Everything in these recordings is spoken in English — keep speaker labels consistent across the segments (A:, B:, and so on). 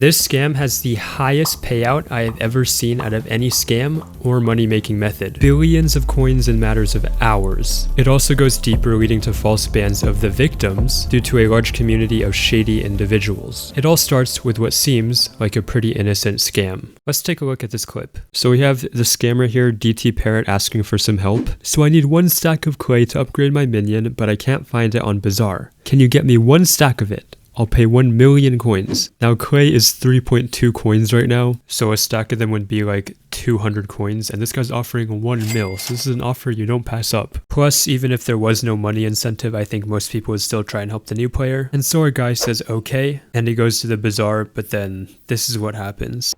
A: This scam has the highest payout I have ever seen out of any scam or money-making method. Billions of coins in matters of hours. It also goes deeper, leading to false bans of the victims due to a large community of shady individuals. It all starts with what seems like a pretty innocent scam. Let's take a look at this clip. So we have the scammer here, DT Parrot, asking for some help. So I need 1 stack of clay to upgrade my minion, but I can't find it on Bazaar. Can you get me 1 stack of it? I'll pay 1 million coins. Now clay is 3.2 coins right now, so a stack of them would be like 200 coins, and this guy's offering 1 mil, so this is an offer you don't pass up. Plus, even if there was no money incentive, I think most people would still try and help the new player. And so our guy says okay, and he goes to the bazaar, but then this is what happens.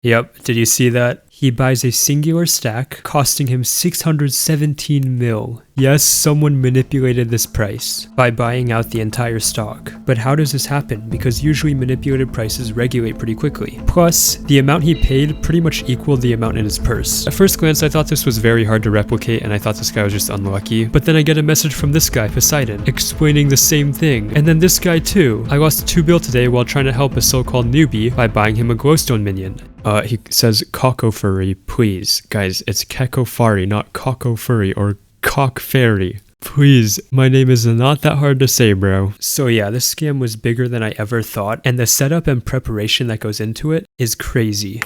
A: Yep, did you see that? He buys a singular stack, costing him 617 mil. Yes, someone manipulated this price by buying out the entire stock. But how does this happen? Because usually manipulated prices regulate pretty quickly. Plus, the amount he paid pretty much equaled the amount in his purse. At first glance, I thought this was very hard to replicate, and I thought this guy was just unlucky. But then I get a message from this guy, Poseidon, explaining the same thing. And then this guy too. I lost 2 bill today while trying to help a so-called newbie by buying him a glowstone minion. He says Cekofari, please. Guys, it's Cekofari, not Cekofari or Cock Fairy. Please, my name is not that hard to say, bro. So yeah, this scam was bigger than I ever thought, and the setup and preparation that goes into it is crazy.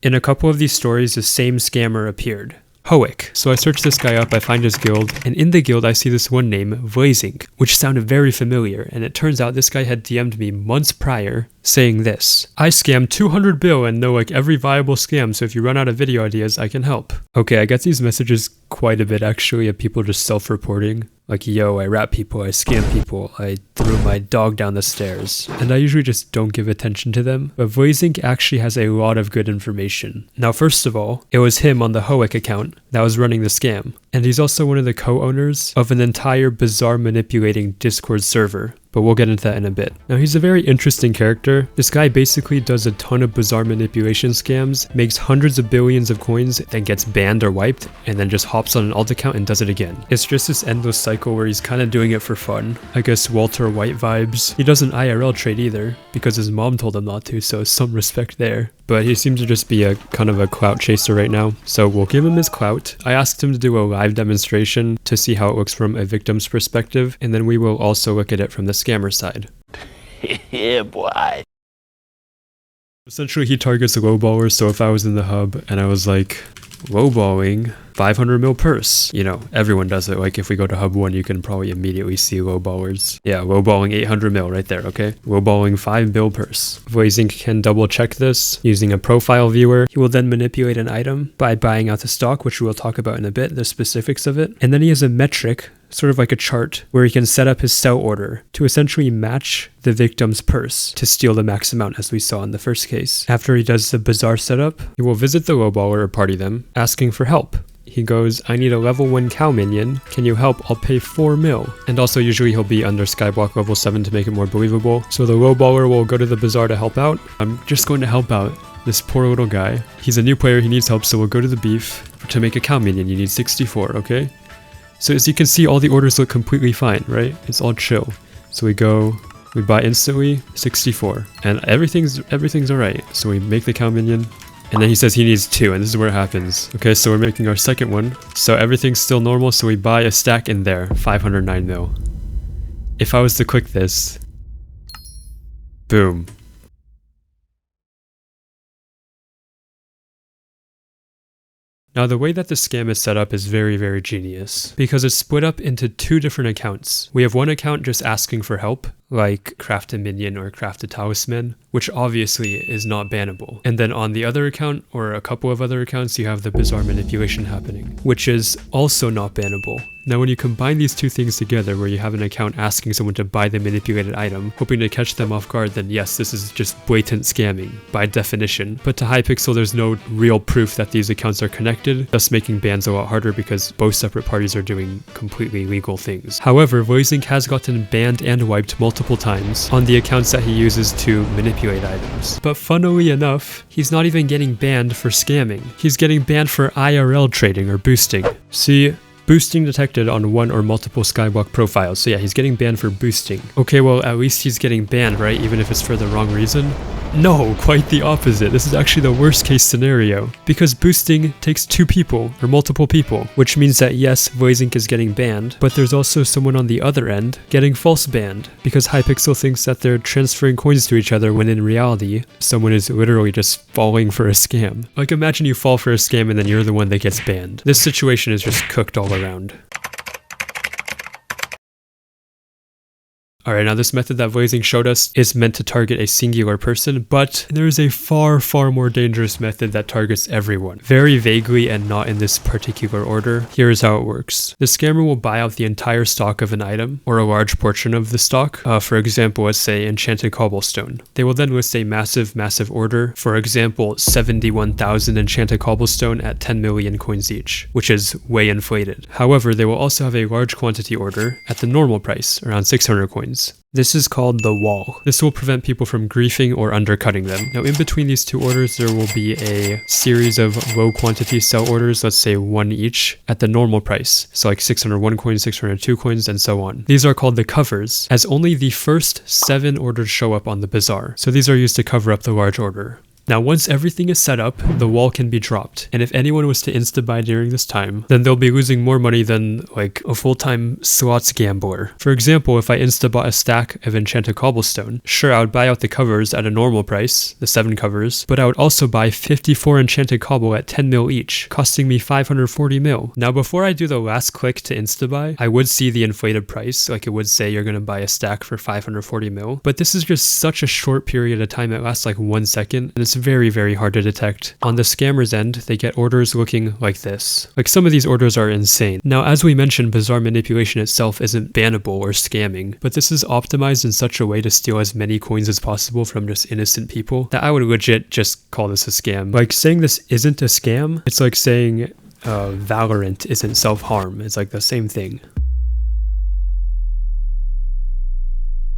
A: In a couple of these stories, the same scammer appeared. Hoek. So I search this guy up, I find his guild, and in the guild I see this one name, Blazing, which sounded very familiar, and it turns out this guy had DM'd me months prior saying this: I scam 200 bill and know like every viable scam, so if you run out of video ideas, I can help. Okay, I get these messages quite a bit actually of people just self-reporting. Like, yo, I rap people, I scam people, I threw my dog down the stairs. And I usually just don't give attention to them. But Blazing actually has a lot of good information. Now, first of all, it was him on the Hoek account that was running the scam. And he's also one of the co-owners of an entire Bazaar manipulating Discord server. But we'll get into that in a bit. Now, he's a very interesting character. This guy basically does a ton of Bazaar manipulation scams, makes hundreds of billions of coins, then gets banned or wiped, and then just hops on an alt account and does it again. It's just this endless cycle where he's kind of doing it for fun. I guess Walter White vibes. He doesn't IRL trade either, because his mom told him not to, so some respect there. But he seems to just be a kind of a clout chaser right now, so we'll give him his clout. I asked him to do a live demonstration to see how it looks from a victim's perspective, and then we will also look at it from the scammer side.
B: Yeah, boy.
A: Essentially, he targets lowballers, so if I was in the hub and I was like, lowballing 500 mil purse, you know, everyone does it. Like if we go to hub 1, you can probably immediately see lowballers. Yeah, lowballing 800 mil right there, okay? Lowballing 5 bill purse. Blazing can double check this using a profile viewer. He will then manipulate an item by buying out the stock, which we'll talk about in a bit, the specifics of it. And then he has a metric, sort of like a chart, where he can set up his sell order to essentially match the victim's purse to steal the max amount, as we saw in the first case. After he does the bazaar setup, he will visit the lowballer or party them, asking for help. He goes, I need a level 1 cow minion. Can you help? I'll pay 4 mil. And also usually he'll be under Skyblock level 7 to make it more believable. So the lowballer will go to the bazaar to help out. I'm just going to help out this poor little guy. He's a new player, he needs help, so we'll go to the beef. To make a cow minion, you need 64, okay? So as you can see, all the orders look completely fine, right? It's all chill. So we go, we buy instantly, 64. And everything's alright. So we make the cow minion. And then he says he needs 2, and this is where it happens. Okay, so we're making our second one. So everything's still normal, so we buy a stack in there, 509 mil. If I was to click this, boom. Now the way that the scam is set up is very, very genius, because it's split up into 2 different accounts. We have one account just asking for help, like craft a minion or craft a talisman, which obviously is not bannable. And then on the other account, or a couple of other accounts, you have the bazaar manipulation happening, which is also not bannable. Now when you combine these 2 things together, where you have an account asking someone to buy the manipulated item, hoping to catch them off guard, then yes, this is just blatant scamming, by definition. But to Hypixel, there's no real proof that these accounts are connected, thus making bans a lot harder because both separate parties are doing completely legal things. However, Blazing has gotten banned and wiped multiple times on the accounts that he uses to manipulate items. But funnily enough, he's not even getting banned for scamming. He's getting banned for IRL trading or boosting. See, Boosting detected on one or multiple Skyblock profiles. So yeah, he's getting banned for boosting. Okay, well, at least he's getting banned, right? Even if it's for the wrong reason. No, quite the opposite. This is actually the worst case scenario. Because boosting takes 2 people, or multiple people. Which means that yes, Blazink is getting banned, but there's also someone on the other end getting false banned. Because Hypixel thinks that they're transferring coins to each other when in reality, someone is literally just falling for a scam. Like imagine you fall for a scam and then you're the one that gets banned. This situation is just cooked all around. Alright, now this method that Blazink showed us is meant to target a singular person, but there is a far more dangerous method that targets everyone. Very vaguely and not in this particular order. Here is how it works. The scammer will buy out the entire stock of an item, or a large portion of the stock. For example, let's say enchanted cobblestone. They will then list a massive order. For example, 71,000 enchanted cobblestone at 10 million coins each, which is way inflated. However, they will also have a large quantity order at the normal price, around 600 coins. This is called the wall. This will prevent people from griefing or undercutting them. Now in between these 2 orders there will be a series of low quantity sell orders, let's say 1 each, at the normal price. So like 601 coins, 602 coins, and so on. These are called the covers, as only the first 7 orders show up on the bazaar. So these are used to cover up the large order. Now once everything is set up, the wall can be dropped, and if anyone was to insta-buy during this time, then they'll be losing more money than like a full-time slots gambler. For example, if I insta-bought a stack of enchanted cobblestone, sure I would buy out the covers at a normal price, the 7 covers, but I would also buy 54 enchanted cobble at 10 mil each, costing me 540 mil. Now before I do the last click to insta-buy, I would see the inflated price, like it would say you're gonna buy a stack for 540 mil, but this is just such a short period of time, it lasts like 1 second, and it's very hard to detect. On the scammer's end, they get orders looking like this. Like some of these orders are insane. Now as we mentioned, bazaar manipulation itself isn't bannable or scamming, but this is optimized in such a way to steal as many coins as possible from just innocent people that I would legit just call this a scam. Like saying this isn't a scam, it's like saying Valorant isn't self-harm. It's like the same thing.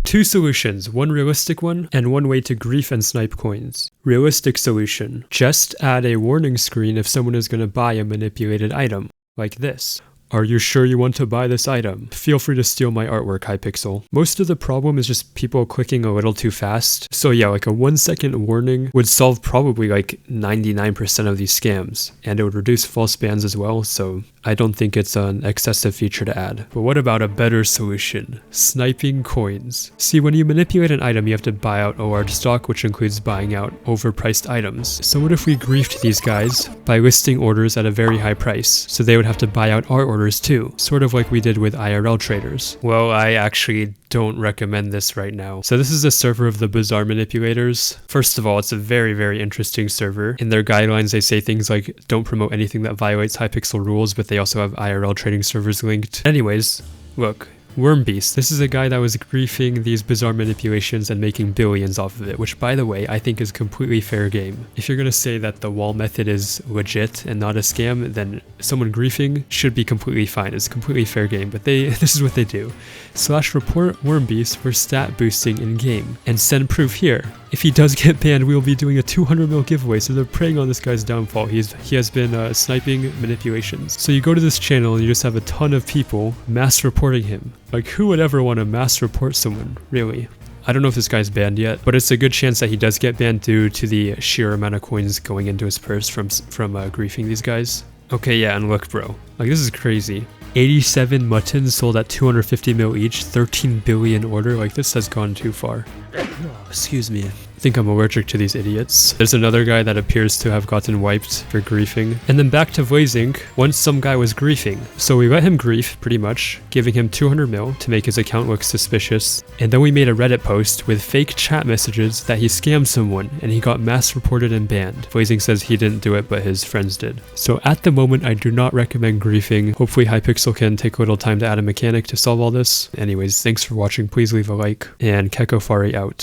A: 2 solutions, one realistic one, and one way to grief and snipe coins. Realistic solution. Just add a warning screen if someone is going to buy a manipulated item, like this. Are you sure you want to buy this item? Feel free to steal my artwork, Hypixel. Most of the problem is just people clicking a little too fast. So yeah, like a 1-second warning would solve probably like 99% of these scams. And it would reduce false bans as well, so I don't think it's an excessive feature to add. But what about a better solution? Sniping coins. See, when you manipulate an item, you have to buy out a large stock, which includes buying out overpriced items. So what if we griefed these guys by listing orders at a very high price? So they would have to buy out our orders too, sort of like we did with IRL traders. Well, I actually don't recommend this right now. So this is a server of the bazaar manipulators. First of all, it's a very interesting server. In their guidelines, they say things like, don't promote anything that violates Hypixel rules, but they also have IRL trading servers linked. Anyways, look. Wormbeast. This is a guy that was griefing these bazaar manipulations and making billions off of it, which by the way, I think is completely fair game. If you're gonna say that the wall method is legit and not a scam, then someone griefing should be completely fine. It's completely fair game, but this is what they do. /report Wormbeast for stat boosting in game and send proof here. If he does get banned, we will be doing a 200 mil giveaway, so they're preying on this guy's downfall. He has been sniping manipulations. So you go to this channel and you just have a ton of people mass reporting him. Like, who would ever want to mass report someone, really? I don't know if this guy's banned yet, but it's a good chance that he does get banned due to the sheer amount of coins going into his purse from griefing these guys. Okay, yeah, and look, bro. Like, this is crazy. 87 muttons sold at 250 mil each, 13 billion order. Like, this has gone too far. Excuse me. I think I'm allergic to these idiots. There's another guy that appears to have gotten wiped for griefing. And then back to Blazink, once some guy was griefing. So we let him grief, pretty much, giving him 200 mil to make his account look suspicious. And then we made a Reddit post with fake chat messages that he scammed someone, and he got mass reported and banned. Blazink says he didn't do it, but his friends did. So at the moment, I do not recommend griefing. Hopefully Hypixel can take a little time to add a mechanic to solve all this. Anyways, thanks for watching. Please leave a like, and Cekofari out.